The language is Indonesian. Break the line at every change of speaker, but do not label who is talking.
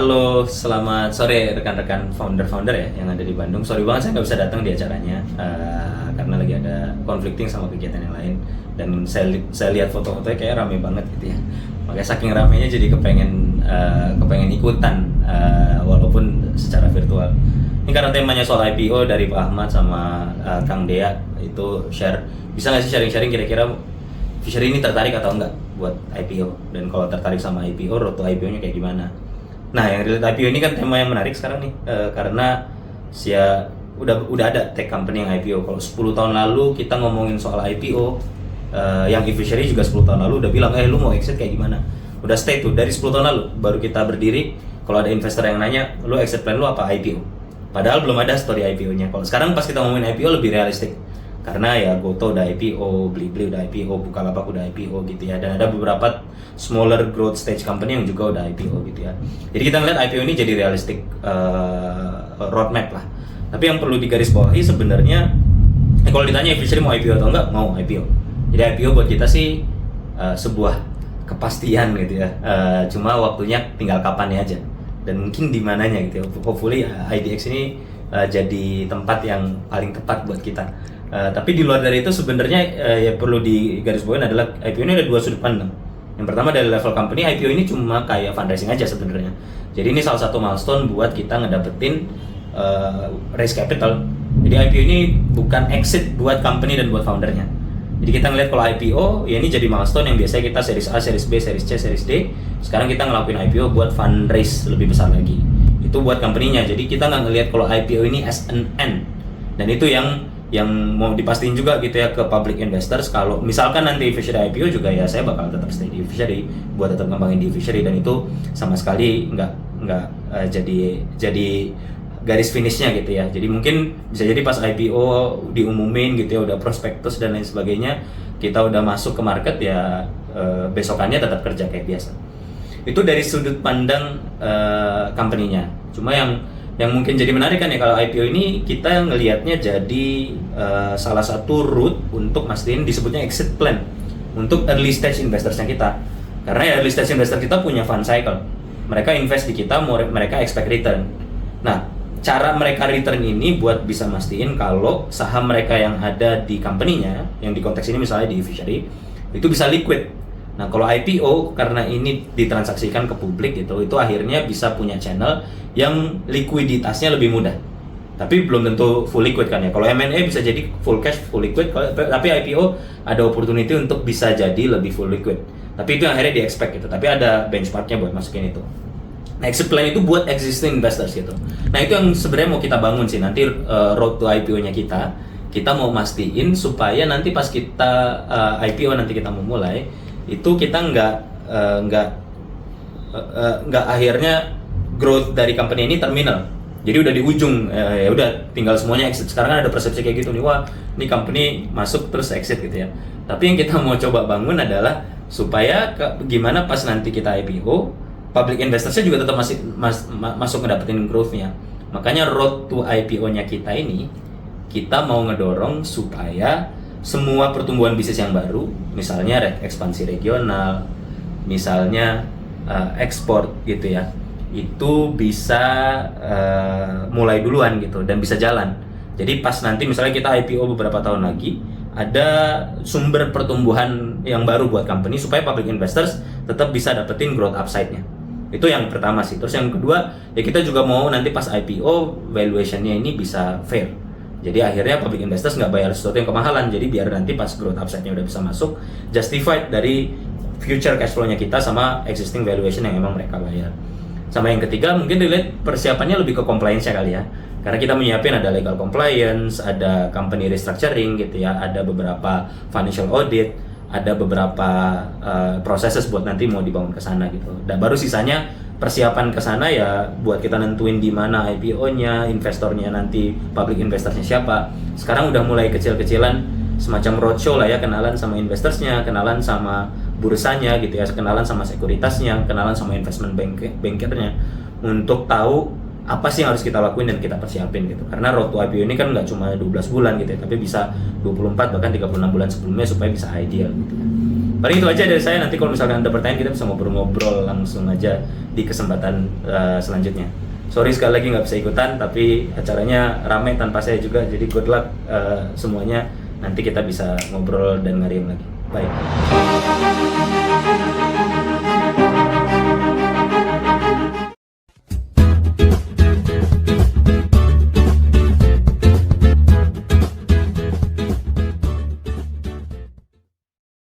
Halo, selamat sore rekan-rekan founder-founder ya yang ada di Bandung. Sorry banget saya nggak bisa datang di acaranya karena lagi ada conflicting sama kegiatan yang lain. Dan saya lihat foto-fotonya kayak rame banget gitu ya. Makanya saking ramenya jadi kepengen ikutan walaupun secara virtual. Ini karena temanya soal IPO dari Pak Ahmad sama Kang Dea itu share. Bisa nggak sih sharing-sharing kira-kira Fishery ini tertarik atau enggak buat IPO, dan kalau tertarik sama IPO, road to IPO-nya kayak gimana? Nah, yang relate IPO ini kan tema yang menarik sekarang nih, karena udah ada tech company yang IPO. Kalau 10 tahun lalu kita ngomongin soal IPO, yang eFishery juga 10 tahun lalu udah bilang, lu mau exit kayak gimana? Udah stay tuh, dari 10 tahun lalu baru kita berdiri. Kalau ada investor yang nanya, lu exit plan lu apa IPO? Padahal belum ada story IPO-nya. Kalau sekarang pas kita ngomongin IPO lebih realistik. Karena ya Goto udah IPO, Blibli udah IPO, Bukalapak udah IPO gitu ya. Dan ada beberapa smaller growth stage company yang juga udah IPO gitu ya. Jadi kita ngeliat IPO ini jadi realistic roadmap lah. Tapi yang perlu digarisbawahi sebenarnya, kalau ditanya Fishery mau IPO atau enggak, mau IPO. Jadi IPO buat kita sih sebuah kepastian gitu ya. Cuma waktunya tinggal kapannya aja. Dan mungkin di mananya gitu ya. Hopefully IDX ini jadi tempat yang paling tepat buat kita. Tapi di luar dari itu sebenarnya ya perlu digarisbawahi adalah IPO ini ada dua sudut pandang. Yang pertama dari level company, IPO ini cuma kayak fundraising aja sebenarnya. Jadi ini salah satu milestone buat kita ngedapetin raise capital. Jadi IPO ini bukan exit buat company dan buat foundernya. Jadi kita ngeliat kalau IPO ya ini jadi milestone yang biasanya kita series A, series B, series C, series D. Sekarang kita ngelakuin IPO buat fundraise lebih besar lagi. Itu buat company-nya. Jadi kita nggak ngeliat kalau IPO ini as an end. Dan itu yang mau dipastiin juga gitu ya ke public investors. Kalau misalkan nanti Fishery IPO juga ya saya bakal tetap stay di Fishery buat tetap ngembangin di Fishery, dan itu sama sekali nggak jadi garis finishnya gitu ya. Jadi mungkin bisa jadi pas IPO diumumin gitu ya, udah prospektus dan lain sebagainya, kita udah masuk ke market ya, besokannya tetap kerja kayak biasa. Itu dari sudut pandang company-nya. Cuma yang mungkin jadi menarik kan ya, kalau IPO ini kita ngelihatnya jadi salah satu route untuk mastiin disebutnya exit plan untuk early stage investorsnya kita. Karena ya early stage investor kita punya fund cycle, mereka invest di kita, mereka expect return. Nah, cara mereka return ini buat bisa mastiin kalau saham mereka yang ada di company-nya, yang di konteks ini misalnya di Fishery, itu bisa liquid. Nah, kalau IPO karena ini ditransaksikan ke publik gitu, itu akhirnya bisa punya channel yang likuiditasnya lebih mudah. Tapi belum tentu full liquid kan ya. Kalau M&A bisa jadi full cash, full liquid, tapi IPO ada opportunity untuk bisa jadi lebih full liquid. Tapi itu yang akhirnya di-expect gitu. Tapi ada benchmarknya buat masukin itu. Nah, exit plan itu buat existing investors gitu. Nah, itu yang sebenarnya mau kita bangun sih nanti road to IPO-nya kita. Kita mau mastiin supaya nanti pas kita IPO nanti kita mau mulai, itu kita nggak akhirnya growth dari company ini terminal. Jadi udah di ujung, ya udah tinggal semuanya exit. Sekarang kan ada persepsi kayak gitu nih, wah ini company masuk terus exit gitu ya. Tapi yang kita mau coba bangun adalah supaya gimana pas nanti kita IPO, public investorsnya juga tetap masuk ngedapetin growth-nya. Makanya road to IPO-nya kita ini, kita mau ngedorong supaya semua pertumbuhan bisnis yang baru, misalnya ekspansi regional, misalnya ekspor gitu ya, itu bisa mulai duluan gitu dan bisa jalan. Jadi pas nanti misalnya kita IPO beberapa tahun lagi, ada sumber pertumbuhan yang baru buat company supaya public investors tetap bisa dapetin growth upside-nya. Itu yang pertama sih. Terus yang kedua, ya kita juga mau nanti pas IPO valuation-nya ini bisa fair. Jadi akhirnya public investors nggak bayar sesuatu yang kemahalan. Jadi biar nanti pas growth upside-nya udah bisa masuk, justified dari future cash flow-nya kita sama existing valuation yang emang mereka bayar. Sama yang ketiga, mungkin relate persiapannya lebih ke compliance-nya kali ya. Karena kita menyiapin ada legal compliance, ada company restructuring gitu ya, ada beberapa financial audit, ada beberapa processes buat nanti mau dibangun ke sana gitu. Dan baru sisanya persiapan ke sana ya buat kita nentuin di mana IPO-nya, investornya nanti, public investorsnya siapa. Sekarang udah mulai kecil-kecilan semacam roadshow lah ya, kenalan sama investorsnya, kenalan sama bursanya gitu ya, kenalan sama sekuritasnya, kenalan sama investment bankernya, untuk tahu apa sih yang harus kita lakuin dan kita persiapin gitu. Karena road to IPO ini kan nggak cuma 12 bulan gitu ya, tapi bisa 24 bahkan 36 bulan sebelumnya supaya bisa ideal gitu ya. Paling itu aja dari saya. Nanti kalau misalkan ada pertanyaan kita bisa ngobrol-ngobrol langsung aja di kesempatan selanjutnya. Sorry sekali lagi nggak bisa ikutan, tapi acaranya ramai tanpa saya juga. Jadi good luck semuanya. Nanti kita bisa ngobrol dan ngarium lagi. Bye.